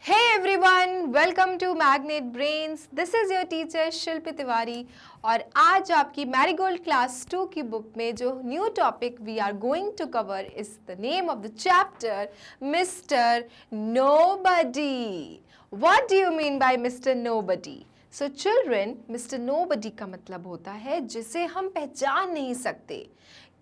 Hey everyone, welcome to Magnet Brains. This is your teacher शिल्पी तिवारी और आज आपकी marigold class 2 की बुक में जो new topic we are going to cover is the name of the chapter Mister Nobody. What do you mean by Mr. Nobody? So children, Mr. Nobody का मतलब होता है जिसे हम पहचान नहीं सकते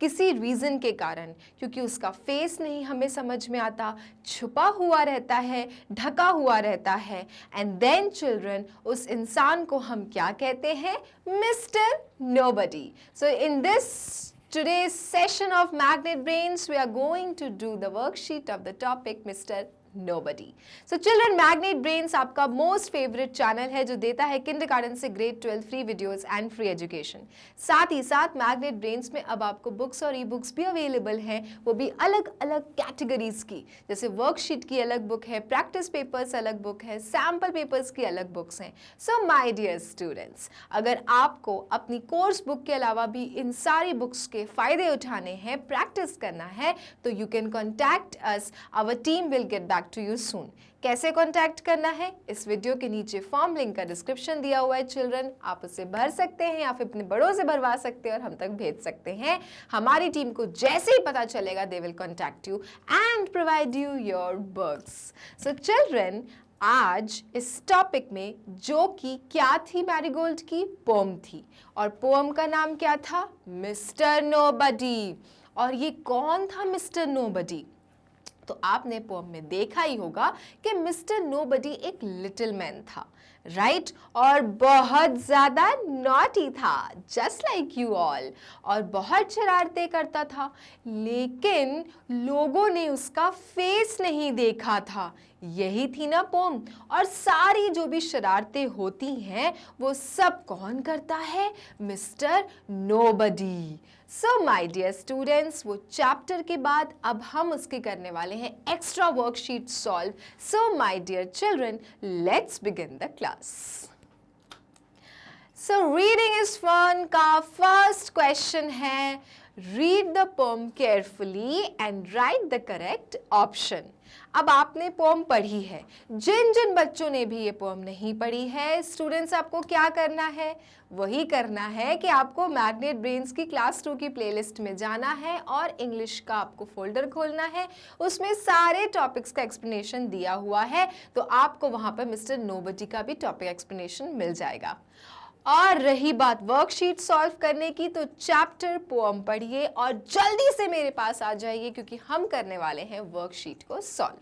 किसी रीज़न के कारण, क्योंकि उसका फेस नहीं हमें समझ में आता, छुपा हुआ रहता है, ढका हुआ रहता है. एंड देन चिल्ड्रन, उस इंसान को हम क्या कहते हैं? Mister Nobody. So in this today's session of Magnet Brains, we are going to do the worksheet of the topic Mr. Nobody. So children, Magnet Brains आपका most favorite channel है जो देता है kindergarten से grade 12 free videos and free education. साथ ही साथ Magnet Brains में अब आपको books और e-books भी available हैं, वो भी अलग अलग categories की, जैसे worksheet की अलग book है, practice papers अलग book है, sample papers की अलग books हैं. So my dear students, अगर आपको अपनी course book के अलावा भी इन सारी books के फ़ायदे उठाने हैं, practice करना है, तो you can contact us. Our team will get back to you soon. कैसे कांटेक्ट करना है? इस वीडियो के नीचे फॉर्म लिंक का डिस्क्रिप्शन दिया हुआ है चिल्ड्रन, आप उसे भर सकते हैं या फिर अपने बड़ों से भरवा सकते हैं और हम तक भेज सकते हैं. हमारी टीम को जैसे ही पता चलेगा they will contact you and provide you your books. So children, आज इस टॉपिक में जो कि क्या थी मैरीगोल्ड की पोम थी, और पोम का नाम क्या था? Mister nobody. और ये कौन था मिस्टर नोबडी? तो आपने पोम में देखा ही होगा कि मिस्टर नोबडी एक लिटिल मैन था, राइट? और बहुत ज़्यादा नॉटी था, जस्ट लाइक यू ऑल, और बहुत शरारतें करता था, लेकिन लोगों ने उसका फेस नहीं देखा था. यही थी ना पोम. और सारी जो भी शरारतें होती हैं वो सब कौन करता है? Mister Nobody. So my dear students, वो चैप्टर के बाद अब हम उसके करने वाले हैं extra worksheet solve. So my dear children, let's begin the class. So reading is fun का फर्स्ट क्वेश्चन है, read the poem carefully and write the correct option. अब आपने पोम पढ़ी है, जिन जिन बच्चों ने भी ये पोम नहीं पढ़ी है, स्टूडेंट्स आपको क्या करना है? वही करना है कि आपको मैग्नेट ब्रेन्स की क्लास 2 की प्लेलिस्ट में जाना है और इंग्लिश का आपको फोल्डर खोलना है. उसमें सारे टॉपिक्स का एक्सप्लेनेशन दिया हुआ है, तो आपको वहाँ पर मिस्टर नोबडी का भी टॉपिक एक्सप्लेनेशन मिल जाएगा. और रही बात वर्कशीट सॉल्व करने की, तो चैप्टर पोम पढ़िए और जल्दी से मेरे पास आ जाइए क्योंकि हम करने वाले हैं वर्कशीट को सॉल्व.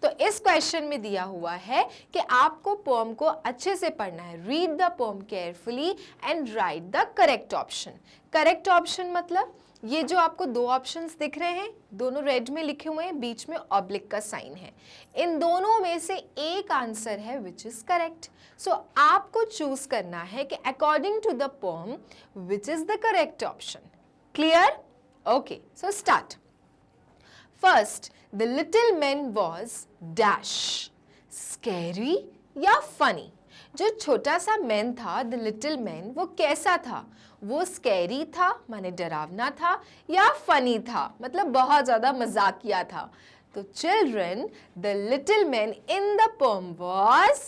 तो इस क्वेश्चन में दिया हुआ है कि आपको पोम को अच्छे से पढ़ना है. Read the poem carefully and write the correct option. Correct option मतलब ये जो आपको दो ऑप्शंस दिख रहे हैं, दोनों रेड में लिखे हुए हैं, बीच में ऑब्लिक का साइन है. इन दोनों में से एक आंसर है विच इज करेक्ट. सो आपको चूज करना है कि according to the poem which is the correct option. Clear? Okay, so start. First, the little man was dash, scary या फनी. जो छोटा सा मैन था, द लिटिल मैन, वो कैसा था? वो स्कैरी था माने डरावना था, या फनी था मतलब बहुत ज़्यादा मजाकिया था? तो children, the little man in the poem was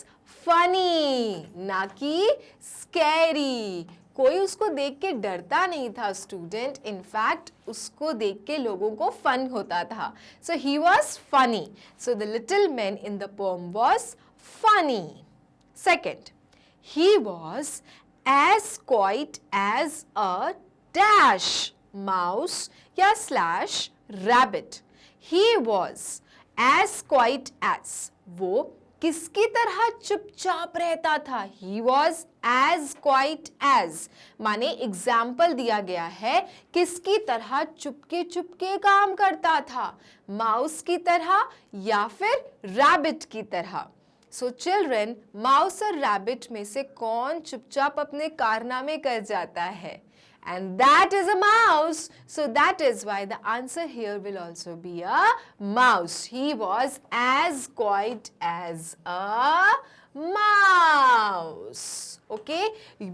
funny, ना कि स्कैरी. कोई उसको देख के डरता नहीं था स्टूडेंट, इनफैक्ट उसको देख के लोगों को फन होता था. So he was funny. So the little man in the poem was funny. Second, he was as quiet as a dash mouse या slash rabbit. He was as quiet as, वो किसकी तरह चुपचाप रहता था? He was as quiet as माने example दिया गया है किसकी तरह चुपके चुपके काम करता था? माउस की तरह या फिर रैबिट की तरह? सो चिल्ड्रन, माउस और रैबिट में से कौन चुपचाप अपने कारनामे कर जाता है? and that is a mouse. So that is why the answer here will also be a mouse. He was as quiet as a mouse. Okay,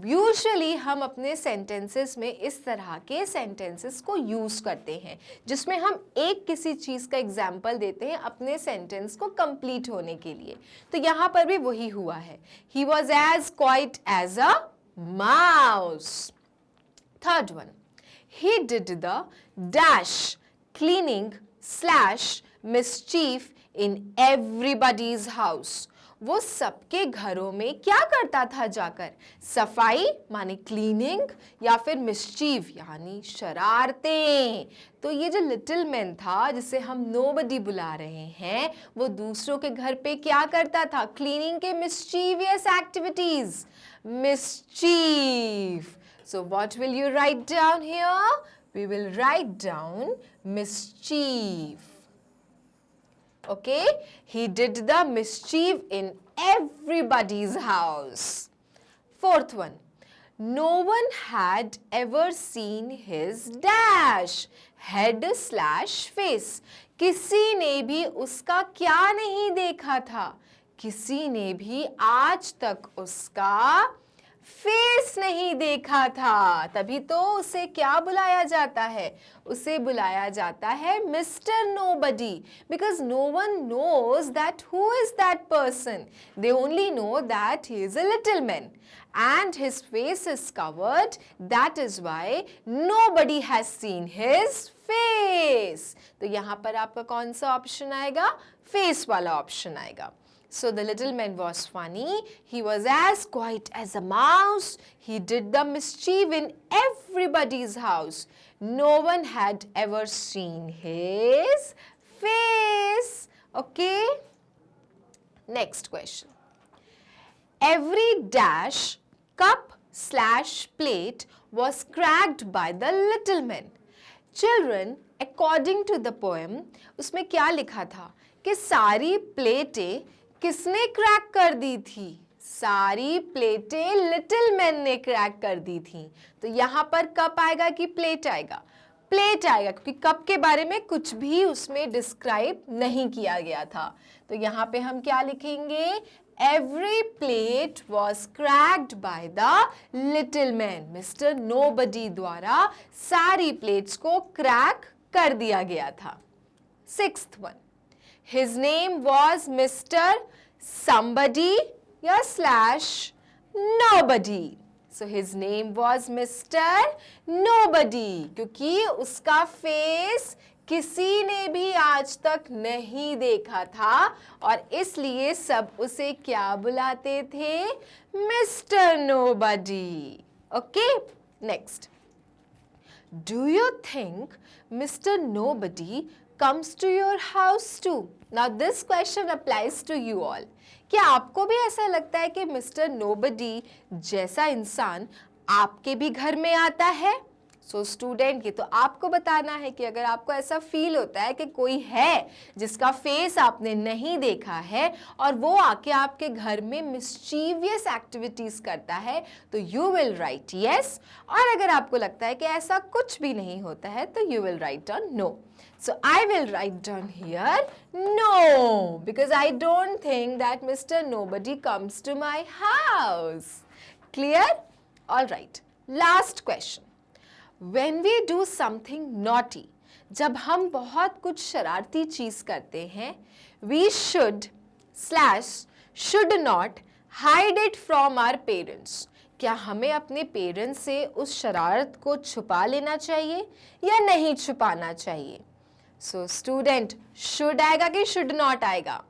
usually हम अपने सेंटेंसेस में इस तरह के सेंटेंसेस को यूज करते हैं जिसमें हम एक किसी चीज का एग्जाम्पल देते हैं अपने सेंटेंस को कंप्लीट होने के लिए. तो यहां पर भी वही हुआ है. He was as quiet as a mouse. Third one, he did the dash cleaning / mischief in everybody's house. वो सबके घरों में क्या करता था जाकर? सफाई माने क्लीनिंग या फिर मिस्चीफ यानी शरारतें. तो ये जो लिटिल मैन था जिसे हम नोबडी बुला रहे हैं वो दूसरों के घर पे क्या करता था? क्लीनिंग के mischievous activities. Mischief. So what will you write down here? We will write down mischief. Okay? He did the mischief in everybody's house. Fourth one. No one had ever seen his dash. Head / face. किसी ने भी उसका क्या नहीं देखा था? किसी ने भी आज तक उसका फेस नहीं देखा था. तभी तो उसे क्या बुलाया जाता है? उसे बुलाया जाता है Mister Nobody, because no one knows that who is that person. They only know that he is a little man and his face is covered. That is why nobody has seen his face. तो यहाँ पर आपका कौन सा option आएगा? Face वाला option आएगा. So the little man was funny. He was as quiet as a mouse. He did the mischief in everybody's house. No one had ever seen his face. Okay? Next question. Every dash, cup / plate was cracked by the little man. Children, according to the poem, उसमें क्या लिखा था कि सारी प्लेटें किसने crack कर दी थी? सारी प्लेटें लिटिल मैन ने क्रैक कर दी थी. तो यहाँ पर कप आएगा कि प्लेट आएगा? प्लेट आएगा, क्योंकि कप के बारे में कुछ भी उसमें डिस्क्राइब नहीं किया गया था. तो यहाँ पे हम क्या लिखेंगे? Every plate was cracked by the little man. Mister nobody द्वारा सारी प्लेट्स को क्रैक कर दिया गया था. Sixth one. His name was Mr. Somebody या / nobody. So his name was Mr. Nobody क्योंकि उसका फेस किसी ने भी आज तक नहीं देखा था और इसलिए सब उसे क्या बुलाते थे? Mister nobody. Okay, next. Do you think Mr. Nobody comes to your house too? Now this question applies to you all. क्या आपको भी ऐसा लगता है कि मिस्टर नोबडी जैसा इंसान आपके भी घर में आता है? सो स्टूडेंट, ये तो आपको बताना है कि अगर आपको ऐसा फील होता है कि कोई है जिसका फेस आपने नहीं देखा है और वो आके आपके घर में मिस्चीवियस एक्टिविटीज करता है तो यू विल राइट यस. और अगर आपको लगता है कि ऐसा कुछ भी नहीं होता है तो you will write down no. So I will write down here no, because I don't think that Mr. Nobody comes to my house. Clear? All right. Last question. When we do something naughty, जब हम बहुत कुछ शरारती चीज करते हैं, we should / should not hide it from our parents. क्या हमें अपने पेरेंट्स से उस शरारत को छुपा लेना चाहिए या नहीं छुपाना चाहिए? सो स्टूडेंट, शुड आएगा कि शुड नॉट आएगा?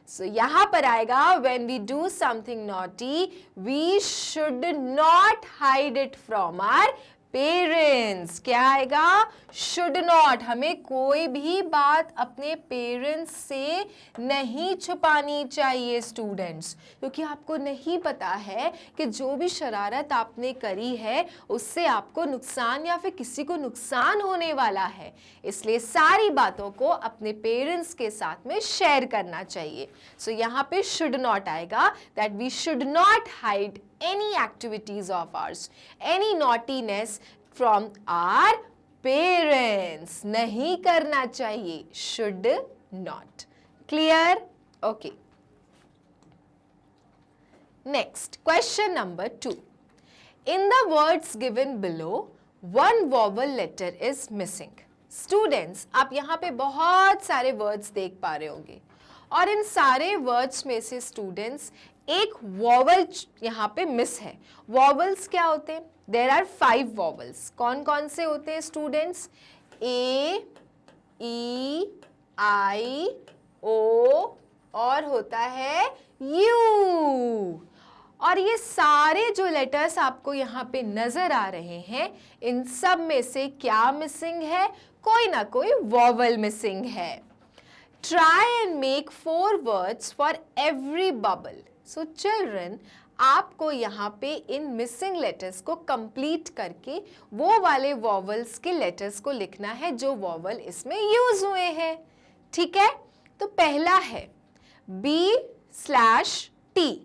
सो यहाँ पर आएगा when we do something naughty, we should not hide it from our parents. क्या आएगा? Should not. हमें कोई भी बात अपने पेरेंट्स से नहीं छुपानी चाहिए स्टूडेंट्स, क्योंकि आपको नहीं पता है कि जो भी शरारत आपने करी है उससे आपको नुकसान या फिर किसी को नुकसान होने वाला है. इसलिए सारी बातों को अपने पेरेंट्स के साथ में शेयर करना चाहिए. सो यहाँ पे शुड नॉट आएगा, that we should not hide any activities of ours, any naughtiness from our parents. नहीं करना चाहिए, should not. Clear? Okay. Next, question number 2. In the words given below, one vowel letter is missing. Students, आप यहाँ पे बहुत सारे words देख पा रहे होंगे और इन सारे words में से students एक vowel यहाँ पे miss है. Vowels क्या होते हैं? There are 5 vowels. कौन कौन से होते हैं students? A, E, I, O और होता है U. और ये सारे जो लेटर्स आपको यहाँ पे नजर आ रहे हैं, इन सब में से क्या मिसिंग है? कोई ना कोई वॉवल मिसिंग है. Try and make 4 words for every bubble. So children, आपको यहाँ पे इन मिसिंग लेटर्स को कंप्लीट करके वो वाले वॉवल्स के लेटर्स को लिखना है जो वॉवल इसमें यूज हुए हैं. ठीक है, तो पहला है B/T.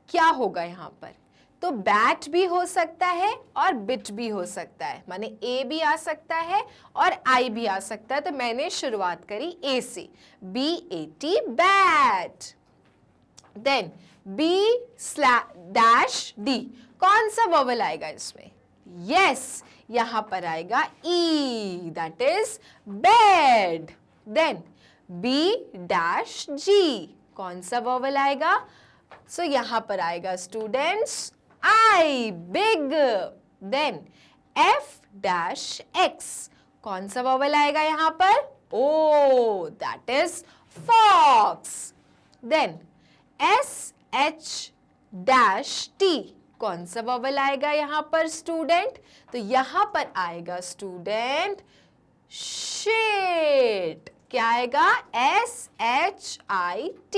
क्या होगा यहाँ पर? तो बैट भी हो सकता है और बिट भी हो सकता है, माने ए भी आ सकता है और आई भी आ सकता है. तो मैंने शुरुआत करी ए से, B-A-T बैट. Then B/D. कौन सा वोवल आएगा इसमें? यस, यहाँ पर आएगा E, that is bed. Then B-G. कौन सा वोवल आएगा? सो यहाँ पर आएगा students I, big. Then F-X. कौन सा वोवल आएगा यहाँ पर? O, that is fox. Then S-H-T. कौन सा वोवल आएगा यहाँ पर स्टूडेंट? तो यहाँ पर आएगा स्टूडेंट शेट. क्या आएगा? S-H-I-T,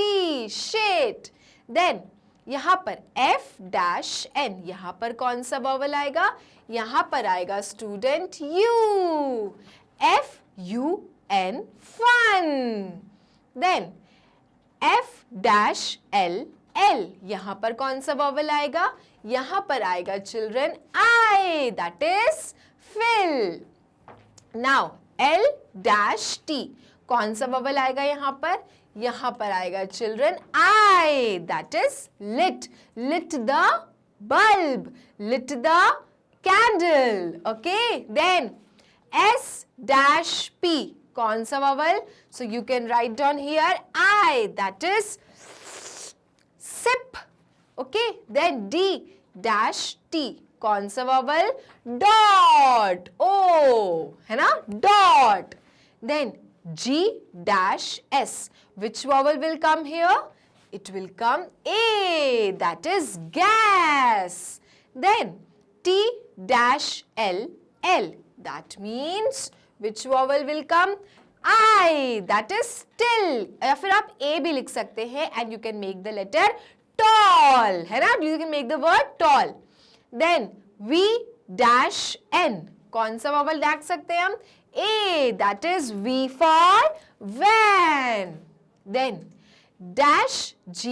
शेट. देन यहाँ पर F-N. यहाँ पर कौन सा वोवल आएगा? यहाँ पर आएगा student U, F-U-N, fun. Then F-L, L. यहाँ पर कौन सा वोवल आएगा? यहाँ पर आएगा children I, that is fill. Now L-T. कौन सा वोवल आएगा यहाँ पर? यहाँ पर आएगा children I, that is lit. Lit the bulb, lit the candle. Okay, then S-P. कौन सा vowel? So you can write down here I, that is sip. Okay, then D-T. कौन सा वोवल? डॉट. ओ, है ना, dot. Then G-S. Which vowel will come here? It will come A, that is gas. Then T-L, L. That means which vowel will come? I, that is still. या फिर आप A भी लिख सकते हैं and you can make the letter tall, है ना? You can make the word tall. Then V-N. कौन सा vowel देख सकते हैं हम? A, that is V for van. Then -G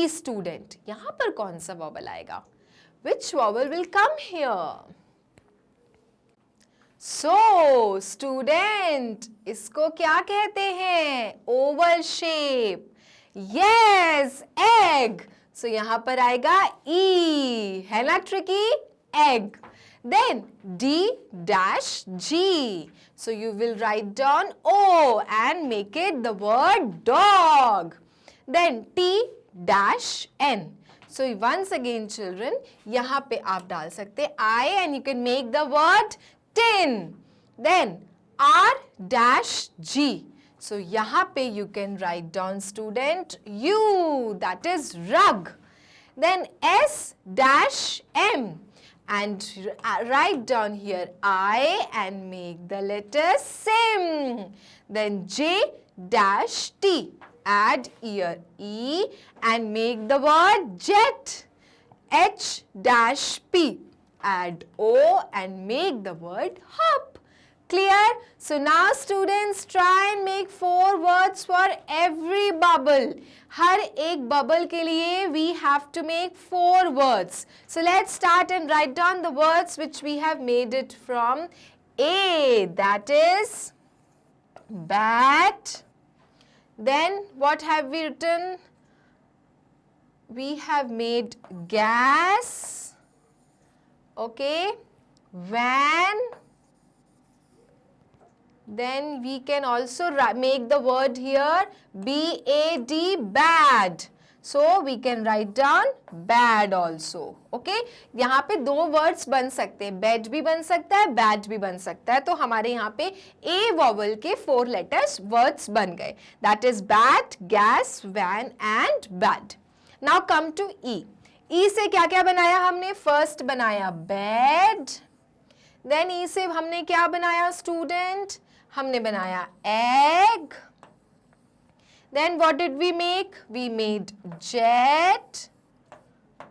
student. यहाँ पर कौन सा vowel आएगा? Which vowel will come here? So student, इसको क्या कहते हैं? Oval shape. Yes, egg. So यहाँ पर आएगा E, है ना tricky? Egg. Then D-G. So you will write down O and make it the word dog. Then T-N. So once again children, यहाँ पे आप डाल सकते I and you can make the word tin. Then R-G. So यहाँ पे you can write down student U, that is rug. Then S-M. And write down here I and make the letter sim. Then J-T. Add here E and make the word jet. H-P. Add O and make the word hop. Clear? So now students try and make 4 words for every bubble. हर एक bubble के लिए we have to make 4 words. So let's start and write down the words which we have made it from A. That is bat. Then what have we written? We have made gas. Okay. Van. Then we can also make the word here B-A-D, bad. So we can write down bad also. Okay? यहाँ पे 2 words बन सकते हैं, bed भी बन सकता है, bad भी बन सकता है. तो हमारे यहाँ पे A vowel के 4 letters words बन गए. That is bat, gas, van and bad. Now come to E. E से क्या क्या बनाया हमने? First बनाया bed. Then E से हमने क्या बनाया student? हमने बनाया egg. Then what did we make? We made jet.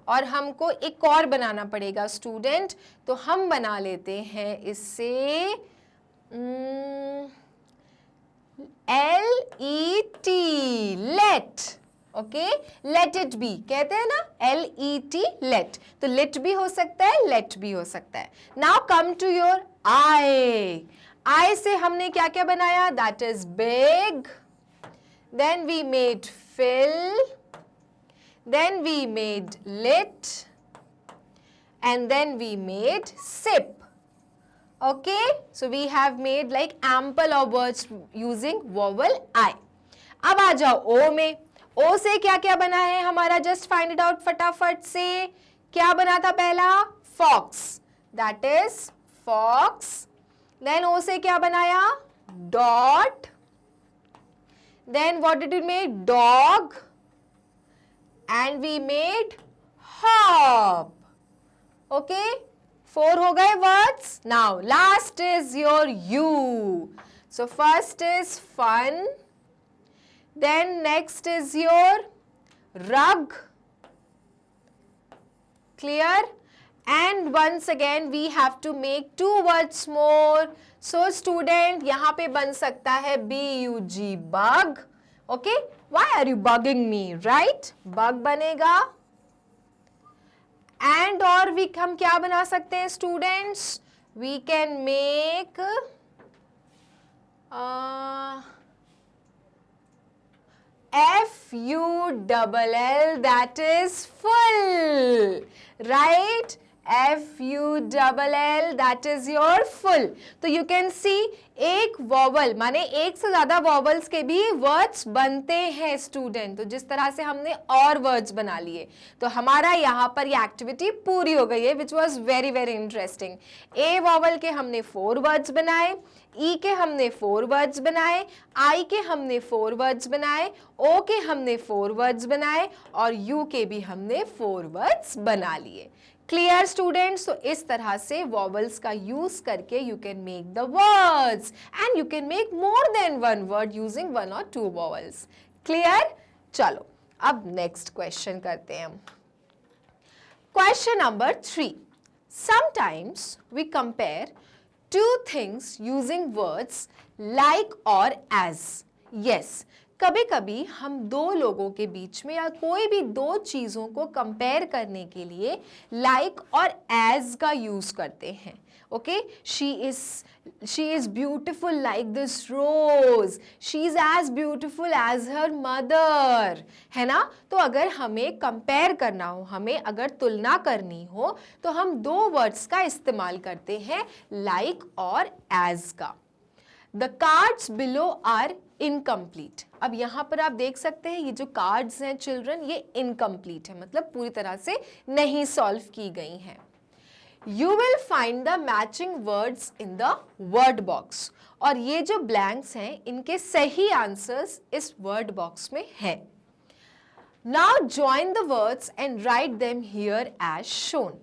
और हमको एक और बनाना पड़ेगा स्टूडेंट, तो हम बना लेते हैं इससे L-E-T, let. Okay, let it be कहते हैं ना, L-E-T, let. तो lit भी हो सकता है, let भी हो सकता है. Now come to your I. I से हमने क्या क्या बनाया? That is big. Then we made fill. Then we made lit. And then we made sip. Okay, so we have made like ample of words using vowel I. अब आ जाओ O में. O से क्या क्या बना है हमारा? Just find it out फटाफट से. क्या बना था पहला? Fox. That is fox. Then O से क्या बनाया? Dot. Then what did we make? Dog. And we made hop. Okay? 4 हो गए words. Now last is your U. So first is fun. Then next is your rug. Clear? And once again we have to make 2 words more. So student, यहाँ पे बन सकता है B-U-G, bug. Okay? Why are you bugging me? Right? Bug बनेगा. And और हम क्या बना सकते हैं students? We can make F-U-L-L, that is full. Right? F-U-L-L, that is your full. तो you can see एक vowel माने एक से ज़्यादा vowels के भी words बनते हैं student. तो जिस तरह से हमने और words बना लिए, तो हमारा यहाँ पर ये activity पूरी हो गई है, which was very very interesting. A vowel के हमने 4 words बनाए, E के हमने 4 words बनाए, I के हमने 4 words बनाए, O के हमने 4 words बनाए और U के भी हमने 4 words बना लिए. Clear students? So इस तरह से vowels का use करके you can make the words and you can make more than one word using 1 or 2 vowels. Clear? चलो अब next question करते हैं हम. Question number 3. Sometimes we compare 2 things using words like or as. Yes. कभी कभी हम 2 लोगों के बीच में या कोई भी 2 चीज़ों को कंपेयर करने के लिए like और as का यूज करते हैं. Okay, she is beautiful like this rose, she is as beautiful as her mother, है ना. तो अगर हमें कंपेयर करना हो, हमें अगर तुलना करनी हो, तो हम 2 वर्ड्स का इस्तेमाल करते हैं like और as का. The cards below are incomplete. अब यहाँ पर आप देख सकते हैं ये जो कार्ड्स हैं चिल्ड्रन, ये इनकम्प्लीट है, मतलब पूरी तरह से नहीं सॉल्व की गई हैं. You will find the matching words in the word box. और ये जो blanks हैं इनके सही आंसर्स इस word box में है. Now join the words and write them here as shown.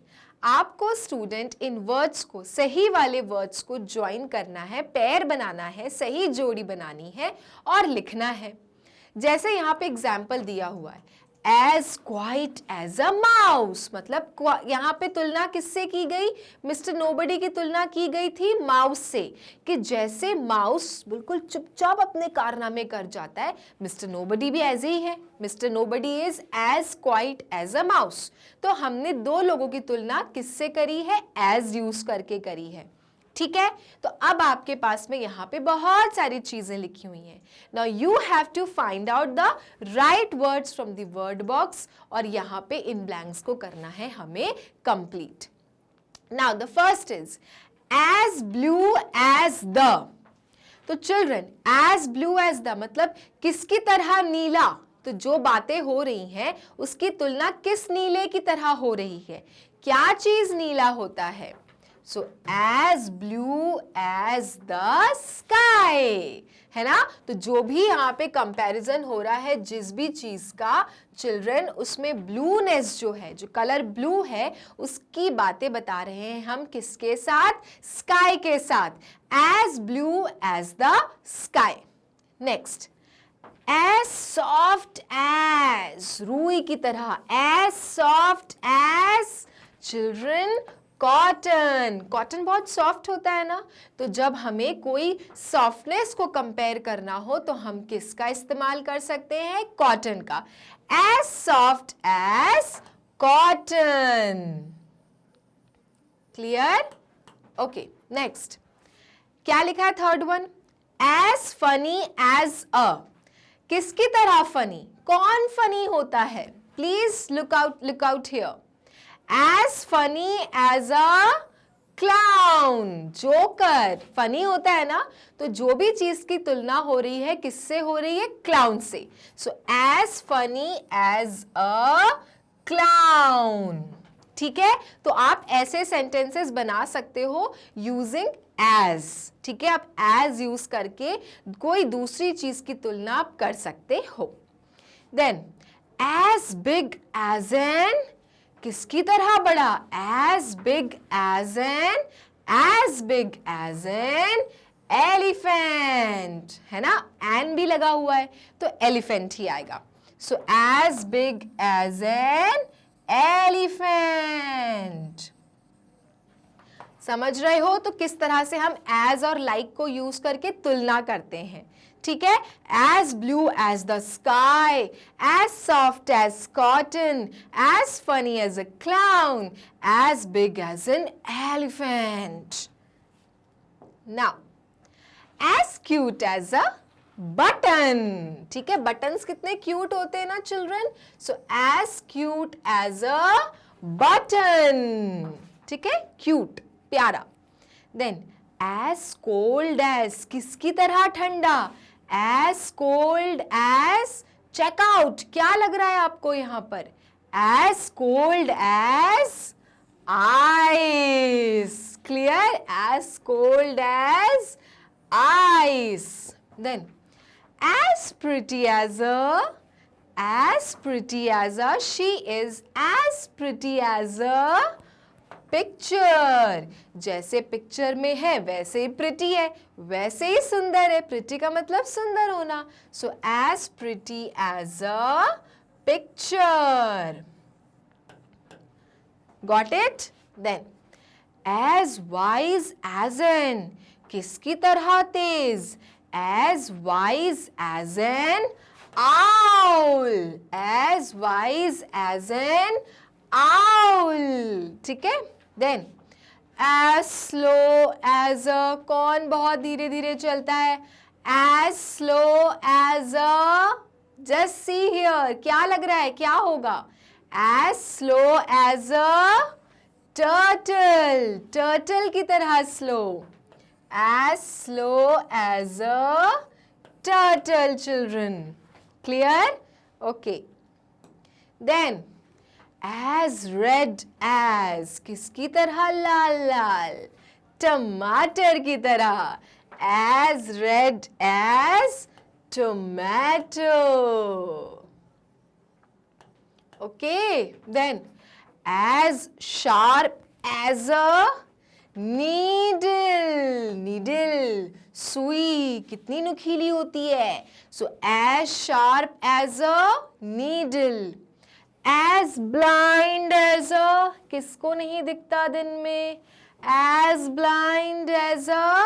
आपको स्टूडेंट इन वर्ड्स को, सही वाले वर्ड्स को ज्वाइन करना है, पेयर बनाना है, सही जोड़ी बनानी है और लिखना है. जैसे यहाँ पे एग्जाम्पल दिया हुआ है, as quiet as a mouse, मतलब यहाँ पे तुलना किससे की गई, मिस्टर नोबडी की तुलना की गई थी माउस से, कि जैसे माउस बिल्कुल चुपचाप अपने कारनामे कर जाता है, मिस्टर नोबडी भी ऐसे ही है, Mister Nobody is as quiet as a mouse. तो हमने दो लोगों की तुलना किससे करी है, एज यूज करके करी है, ठीक है। तो अब आपके पास में यहाँ पे बहुत सारी चीजें लिखी हुई हैं। Now you have to find out the right words from the word box, और यहाँ पे इन ब्लैंक्स को करना है हमें complete. Now the first is as blue as the. तो children, as blue as the मतलब किसकी तरह नीला, तो जो बातें हो रही हैं उसकी तुलना किस नीले की तरह हो रही है, क्या चीज नीला होता है। So as blue as the sky, है ना। तो जो भी यहाँ पे कंपैरिजन हो रहा है जिस भी चीज का, चिल्ड्रन उसमें ब्लूनेस जो है, जो कलर ब्लू है, उसकी बातें बता रहे हैं हम किसके साथ, स्काई के साथ। as blue as the sky। Next, as soft as, रूई की तरह, as soft as children cotton. Cotton बहुत सॉफ्ट होता है ना, तो जब हमें कोई सॉफ्टनेस को कंपेयर करना हो तो हम किसका इस्तेमाल कर सकते हैं, कॉटन का। As soft as cotton. Clear, okay. Next क्या लिखा है, third one, as funny as a. किसकी तरह फनी, कौन फनी होता है, please look out here. As funny as a clown, joker funny होता है ना, तो जो भी चीज की तुलना हो रही है किससे हो रही है, क्लाउन से। So as funny as a clown, ठीक है। तो आप ऐसे सेंटेंसेस बना सकते हो यूजिंग as, ठीक है। आप as यूज करके कोई दूसरी चीज की तुलना आप कर सकते हो। Then as big as an, किसकी तरह बड़ा, as big as an elephant, है ना, एन भी लगा हुआ है तो एलिफेंट ही आएगा। सो as big as an elephant। समझ रहे हो तो किस तरह से हम as और like को यूज करके तुलना करते हैं, ठीक है। as blue as the sky, as soft as cotton, as funny as a clown, as big as an elephant. Now, as cute as a button, ठीक है। buttons कितने cute होते हैं ना children, so as cute as a button, ठीक है, cute, प्यारा। Then as cold as, किसकी तरह ठंडा, as cold as, check out, क्या लग रहा है आपको यहाँ पर, as cold as ice, clear, as cold as ice. Then as pretty as a, she is as pretty as a picture, जैसे पिक्चर में है वैसे ही प्रिटी है, वैसे ही सुंदर है। प्रिटी का मतलब सुंदर होना। So as pretty as a picture, got it. Then as wise as an, किसकी तरह तेज, as wise as an owl, as wise as an owl, ठीक है। Then as slow as a, कौन बहुत धीरे धीरे चलता है, as slow as a, just see here, क्या लग रहा है, क्या होगा, as slow as a turtle, turtle की तरह slow, as slow as a turtle, children, clear, okay. Then as red as, किसकी तरह, लाल लाल, टमाटर की तरह, as red as tomato, okay. Then as sharp as a needle, needle, सुई कितनी नुकीली होती है, so as sharp as a needle. as blind as a, किसको नहीं दिखता दिन में? As blind as a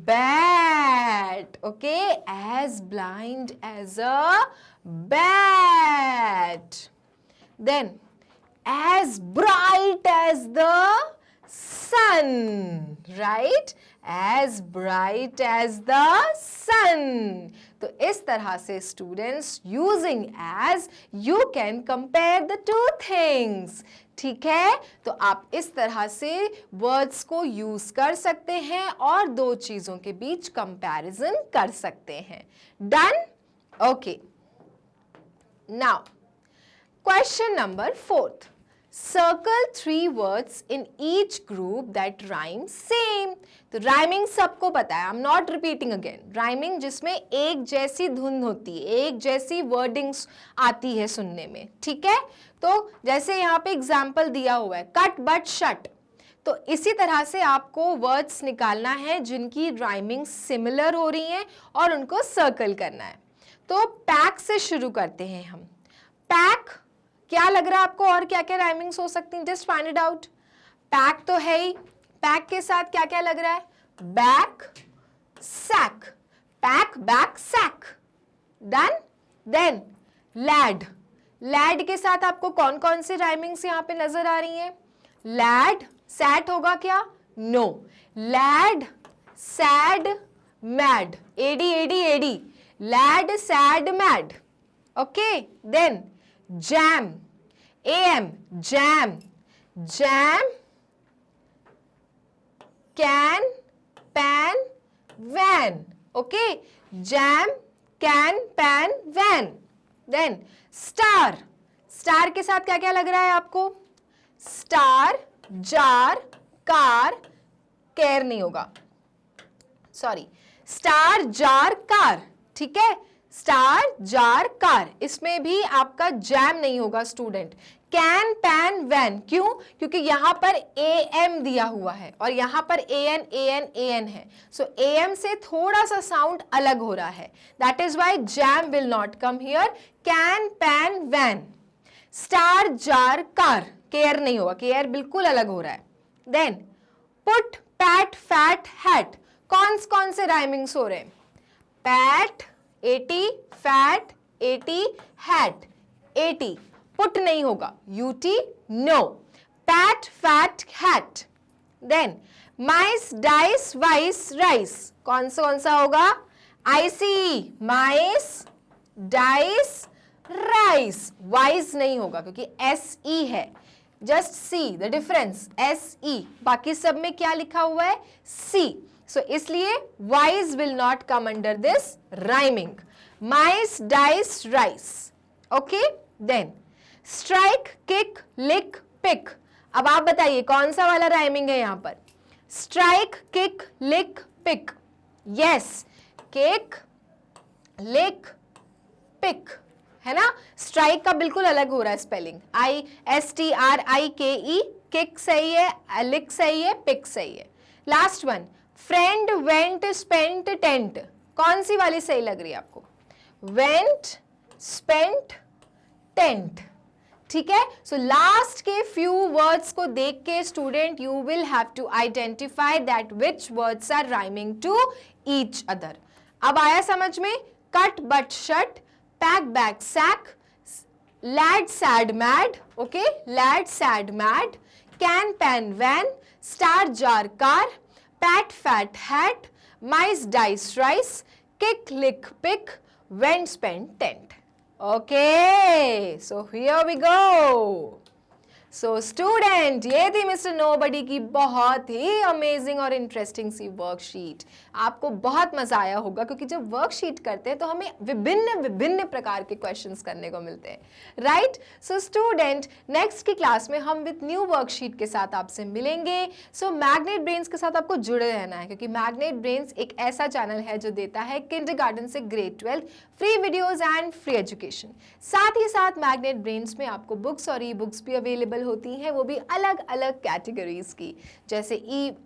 bat. Okay, as blind as a bat. Then as bright as the sun, right? As bright as the sun. तो इस तरह से students using as you can compare the two things. ठीक है, तो आप इस तरह से वर्ड्स को यूज कर सकते हैं और दो चीजों के बीच कंपैरिजन कर सकते हैं. Done? Okay. Now question number 4. Circle 3 words in each group that rhyme same. तो राइमिंग सबको पता है, I am not repeating again. Rhyming जिसमें एक जैसी धुन होती है, एक जैसी वर्डिंग्स आती है सुनने में. ठीक है, तो जैसे यहाँ पे एग्जाम्पल दिया हुआ है कट बट शट, तो इसी तरह से आपको वर्ड्स निकालना है जिनकी राइमिंग सिमिलर हो रही है और उनको सर्कल करना है. तो पैक से शुरू करते हैं हम. पैक, क्या लग रहा है आपको और क्या क्या राइमिंग्स हो सकती हैं? Just find it out. Pack तो है ही, पैक के साथ क्या क्या लग रहा है? Back, sack. Pack, back, sack. Done. Then lad. Lad के साथ आपको कौन कौन सी राइमिंग्स यहाँ पे नजर आ रही हैं? लैड, सैट होगा क्या? No. Lad, sad, mad. A D A D A D. Lad, sad, mad. Okay. Then jam, am, jam, jam, can, pan, van. Okay, jam, can, pan, van. Then star. Star के साथ क्या क्या लग रहा है आपको? Star, jar, car, care नहीं होगा, सॉरी. Star, jar, car. ठीक है, स्टार, जार, कार. इसमें भी आपका जैम नहीं होगा स्टूडेंट. Can, pan, van. क्यों? क्योंकि यहां पर ए एम दिया हुआ है और यहां पर a an a an a an है. सो ए एम से थोड़ा सा साउंड अलग हो रहा है. That is why jam will not come here. Can, pan, van. Star, jar, car. Care नहीं होगा, केयर बिल्कुल अलग हो रहा है. Then put, pat, fat, hat. कौन से राइमिंग्स हो रहे हैं? PAT, 80, fat, 80, hat. 80 पुट नहीं होगा, UT no. Pat, fat, hat. Then mice, dice, vice, rice. कौन सा होगा? IC. Mice, dice, rice. Vice नहीं होगा क्योंकि एस ई है. Just see the difference, S E. बाकी सब में क्या लिखा हुआ है? सी. So इसलिए wise will not come under this rhyming. Mice, dice, rice. Okay? Then strike, kick, lick, pick. अब आप बताइए कौन सा वाला rhyming है यहाँ पर? Strike, kick, lick, pick. Yes. Kick, lick, pick. है ना? Strike का बिल्कुल अलग हो रहा है स्पेलिंग. I-S-T-R-I-K-E. Kick सही है, lick सही है, pick सही है. Last one. Friend, went, spent, tent. कौन सी वाली सही लग रही है आपको? Went, spent, tent. ठीक है, सो लास्ट के फ्यू वर्ड्स को देख के student you will have to identify that which words are rhyming to each other. अब आया समझ में? Cut but shut, pack back sack, lad sad mad. Okay, lad sad mad. Can pan van, star jar car, pat, fat, hat, mice, dice, rice, kick, lick, pick, went, spent, tent. Okay, so here we go. So student, ये थी mister nobody की बहुत ही amazing और interesting सी worksheet. आपको बहुत मजा आया होगा क्योंकि जब वर्कशीट करते हैं तो हमें विभिन्न प्रकार के क्वेश्चंस करने को मिलते हैं, राइट? सो स्टूडेंट, नेक्स्ट की क्लास में हम विद न्यू वर्कशीट के साथ आपसे मिलेंगे. सो मैग्नेट ब्रेन्स के साथ आपको जुड़े रहना है क्योंकि मैग्नेट ब्रेन्स एक ऐसा चैनल है जो देता है किंडरगार्टन से grade 12 free videos and free education. साथ ही साथ मैग्नेट ब्रेन्स में आपको बुक्स और ई बुक्स भी अवेलेबल अवेलेबल होती हैं, वो भी अलग अलग कैटेगरीज की। जैसे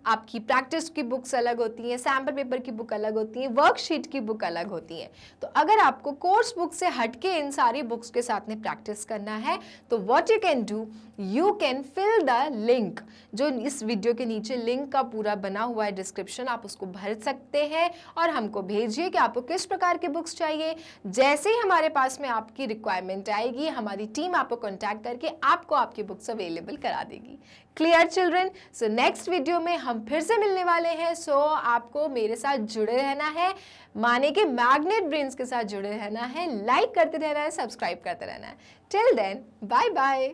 आपकी प्रैक्टिस की बुक्स अलग होती हैं, सैम्पल पेपर की बुक अलग होती हैं, वर्कशीट की बुक अलग होती हैं। तो अगर आपको कोर्स बुक से हटके इन सारी बुक्स के साथ में प्रैक्टिस करना है तो what you can do, you can fill the link, जो इस वीडियो के नीचे लिंक का पूरा बना हुआ है डिस्क्रिप्शन, आप उसको भर सकते हैं और हमको भेजिए कि आपको किस प्रकार के बुक्स चाहिए। जैसे ही हमारे पास में आपकी रिक्वायरमेंट आएगी, हमारी टीम आपको कॉन्टैक्ट करके आपको आपकी बुक्स अवेलेबल करा देगी। Clear children? So next video में हम फिर से मिलने वाले हैं। सो आपको मेरे साथ जुड़े रहना है, माने कि मैग्नेट ब्रेन्स के साथ जुड़े रहना है, लाइक करते रहना है, सब्सक्राइब करते रहना है। Till then, bye bye.